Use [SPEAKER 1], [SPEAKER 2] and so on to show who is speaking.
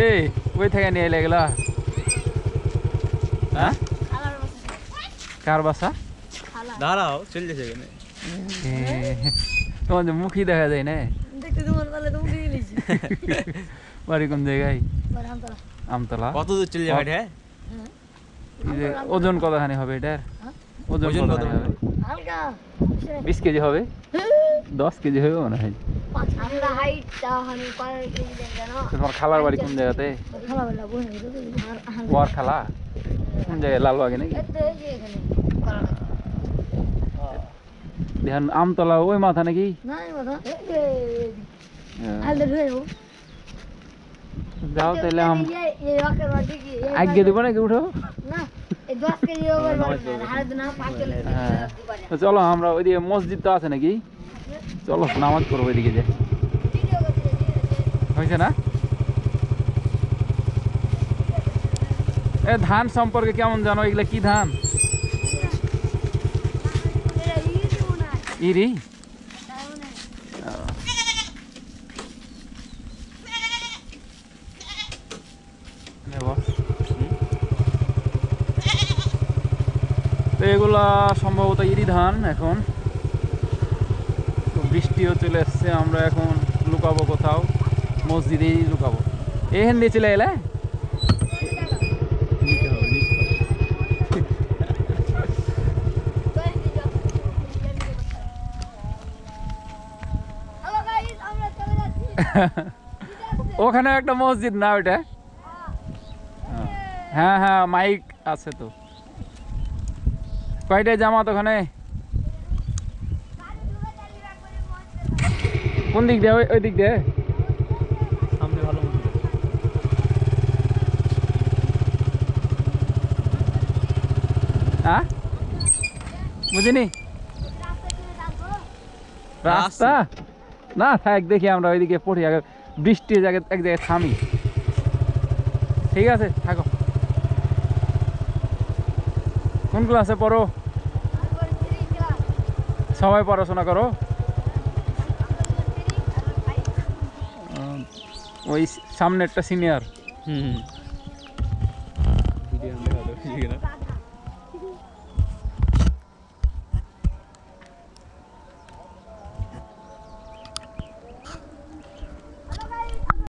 [SPEAKER 1] এই ওই থেকে নিয়ে এলে এগুলা হ্যাঁ কার বাসা
[SPEAKER 2] দাঁড়াও চলে যাচ্ছে এখানে
[SPEAKER 1] তোমাদের মুখই দেখা যায় না বাড়ি কোন জায়গায় আমতলা
[SPEAKER 2] কত দূর চলে যাবে এটা
[SPEAKER 1] ওজন কতখানি হবে এটার ওজন কত হবে 20 কেজি হবে 10 কেজি হবে মনে হয় তোমার খালার বাড়ি কোন জায়গাতে ওয়ার খালা কোন জায়গায় লালবাগে নাকি ধ্যান আমতলা ওই মাথা নাকি যাও তাহলে আগে দেবো নাকি উঠো চলো আমরা ওইদিকে মসজিদ তো আছে নাকি চলো নামাজ পড়বো ওইদিকে যে হয়েছে না এ ধান সম্পর্কে কেমন জানো এগুলা কি ধান ইরি তো এগুলা সম্ভবত ইরি ধান এখন বৃষ্টিও চলে এসছে আমরা এখন লুকাবো কোথাও মসজিদেই লুকাবো এখান দিয়ে চলে এলে ওখানে একটা মসজিদ না ওইটা হ্যাঁ হ্যাঁ মাইক আছে তো কয়টায় জামাত ওখানে কোন দিক দিয়ে ওই দিক দিয়ে
[SPEAKER 2] সামনে ভালো
[SPEAKER 1] হ্যাঁ বুঝিনি রাস্তা না থাক দেখি আমরা ওইদিকে পড়ি আগে বৃষ্টি এক জায়গায় থামি ঠিক আছে থাকো কোন ক্লাসে পড়ো সবাই পড়াশোনা করো ওই সামনে একটা সিনিয়র
[SPEAKER 2] ভিডিও